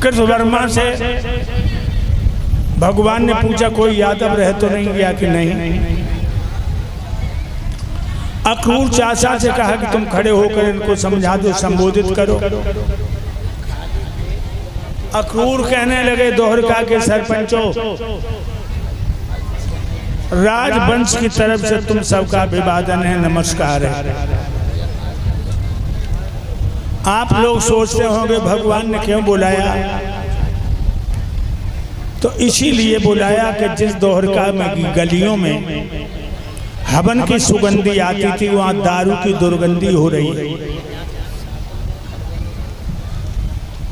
कृतवर्मा से भगवान ने पूछा कोई यादव रह तो नहीं गया कि नहीं। अक्रूर चाचा से कहा कि तुम खड़े होकर इनको समझा दो, संबोधित करो। अक्रूर कहने लगे दोहरका के सरपंचों, राजवंश की तरफ से तुम सबका अभिवादन है, नमस्कार है। आप लोग सोचते होंगे भगवान ने क्यों बुलाया, तो इसीलिए बुलाया कि जिस दोहरका में गलियों में हवन की सुगंधी आती थी वहां दारू की दुर्गंधी हो रही है।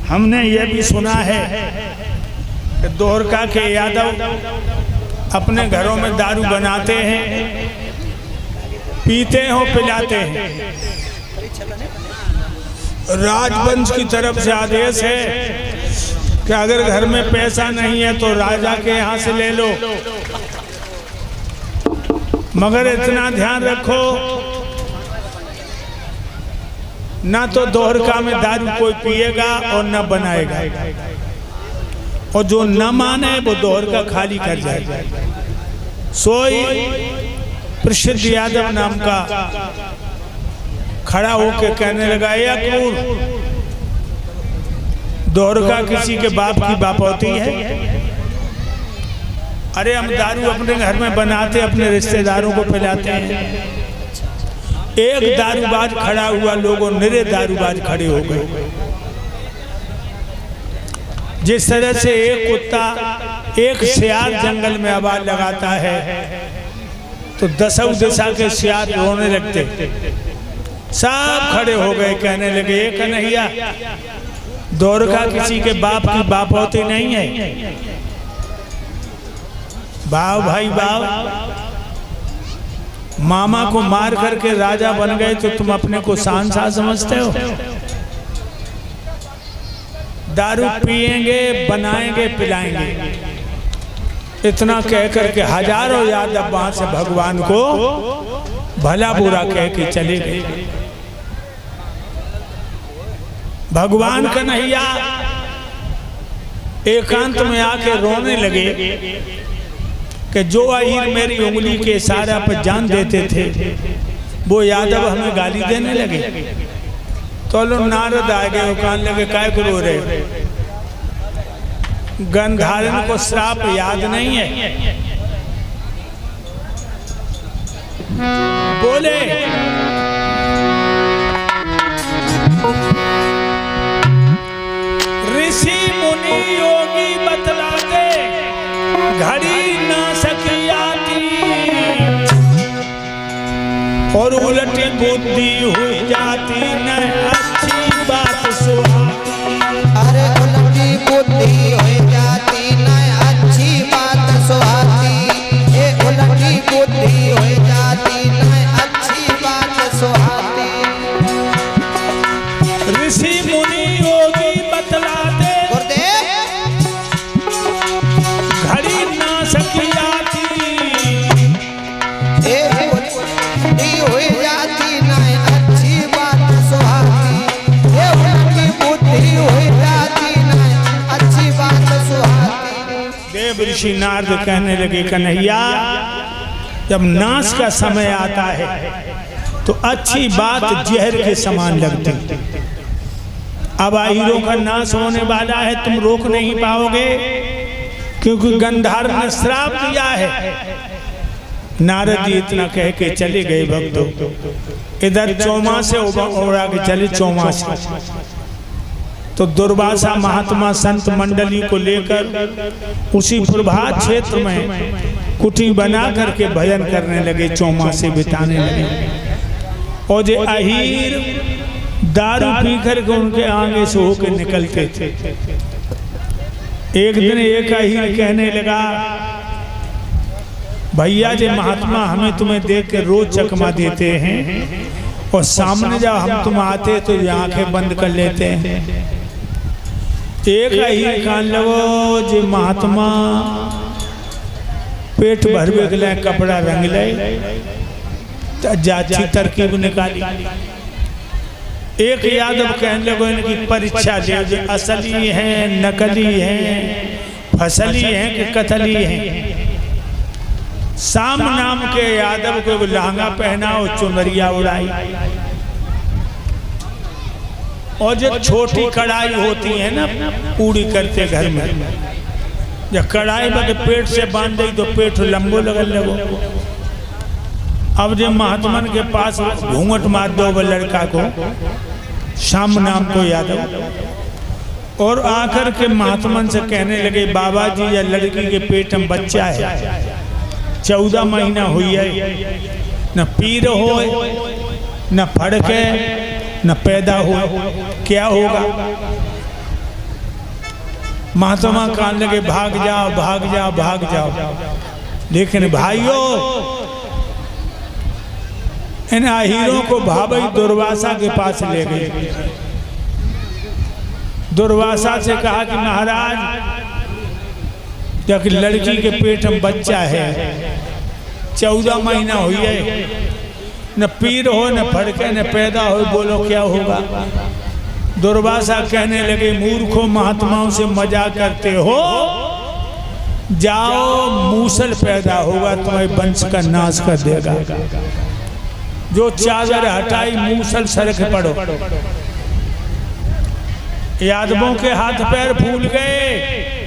हमने यह भी सुना है कि दोहरका के यादव अपने घरों में दारू बनाते हैं, पीते हैं और पिलाते हैं। राजवंश की तरफ से आदेश है कि अगर घर में पैसा नहीं है तो राजा के यहाँ से ले लो, मगर इतना ध्यान रखो ना तो दोहरका में दारू कोई पिएगा और न बनाएगा, और जो न माने वो दोहरका खाली कर जाएगा। सोई प्रसिद्ध यादव नाम का खड़ा होकर कहने लगा, ये अक्रूर, दोहरका किसी के बाप की बापौती है? अरे हम दारू अपने घर में बनाते, अपने रिश्तेदारों को पिलाते हैं। एक दारूबाज खड़ा हुआ, लोगों निरे दारूबाज खड़े हो गए। जिस तरह से एक कुत्ता एक सियार जंगल में आवाज लगाता है तो दसों दिशा के सियार रोने लगते। सब खड़े हो गए, कहने लगे ये कन्हैया, दोहरका किसी के बाप की बापौती नहीं है। बाव भाई बाव, मामा को मार करके राजा बन गए तो तुम अपने को शहंशाह समझते हो? दारू पिएंगे, बनाएंगे, पिलाएंगे। इतना कह करके हजारों यादव वहां से भगवान को भला बुरा कह के चले गए। भगवान कन्हैया एकांत में आके रोने लगे कि जो अहीर मेरी उंगली के इशारा पर जान देते थे वो यादव हमें गाली देने लगे। तो लोग नारद आ गए, वो कहने लगे काय को रो रहे? गंधारण को श्राप याद नहीं है? बोले ऋषि मुनि योगी बतलाते, घड़ी ना सकी आती और उलटी बुद्धि हुई जाती, न अच्छी बात सुहाती। अरे उलटी बुद्धि हुई जाती, न अच्छी बात सुहाती। ये उलटी बुद्धि हुई जाती, न अच्छी बात सुहाती। ऋषि मुनि योगी बतलाते, घड़ी ना सकी आती, ये उलटी हुई जाती, न अच्छी बात सुहाती। ये उलटी बुद्धि हुई जाती, न अच्छी बात सुहाती। देव ऋषि नारद कहने लगे कन्हैया, जब नाश का समय आता है तो अच्छी बात जहर के समान लगती। अब अहीरों का नाश होने वाला है, तुम रोक नहीं पाओगे क्योंकि गंधार ने श्राप दिया है। नारद जी इतना कह के चले गए भक्तों। इधर चौमा से उड़ा के चले, चौमा से तो दुर्वासा महात्मा संत मंडली को लेकर उसी प्रभात क्षेत्र में कुटी बना करके भजन करने लगे, चौमा से बिताने लगे। और जो अहीर दारू पी करके उनके आगे से होकर निकलते थे। एक दिन एक अहीर कहने लगा, भैया जी महात्मा हमें तुम्हें देख के रोज चकमा देते हैं और सामने जब हम तुम आते तो आंखें बंद कर लेते हैं। एक अहीर कान लगो जी महात्मा पेट भर गए, कपड़ा रंग ले, जाची तरकीब निकाली। एक यादव कहने लगे इनकी परीक्षा ले, जो असली हैं, नकली हैं, फसली हैं कि कतली हैं। शाम नाम के यादव को लहंगा पहना और चुनरिया उड़ाई, और जो छोटी कढ़ाई होती है ना पूरी करते घर में, जब कढ़ाई में पेट से बांध दी तो पेट लंबो लगल लगो। अब जब महात्मन के पास घूंघट मार दो वो लड़का को, शाम नाम को यादव, और आकर के महात्मन से कहने लगे बाबा जी या लड़की के पेट में बच्चा है, 14 महीना हुई है, न पीर हो न फड़के न पैदा हो, क्या होगा। महात्मा कहने लगे भाग जाओ भाग जाओ भाग जाओ। लेकिन भाइयों, इन हीरों को भाभी दुर्वासा के पास ले गए। दुर्वासा से कहा कि महाराज, जब लड़की के पेट में बच्चा है, 14 महीना हुई है, न पीर हो न फड़के न पैदा हो, बोलो क्या होगा। दुर्वासा कहने लगे मूर्खों, महात्माओं से मजाक करते हो, जाओ मूसल पैदा होगा, तुम्हारे वंश का नाश कर देगा। जो चादर हटाई मूसल सड़क पड़ो। यादवों के हाथ पैर फूल गए।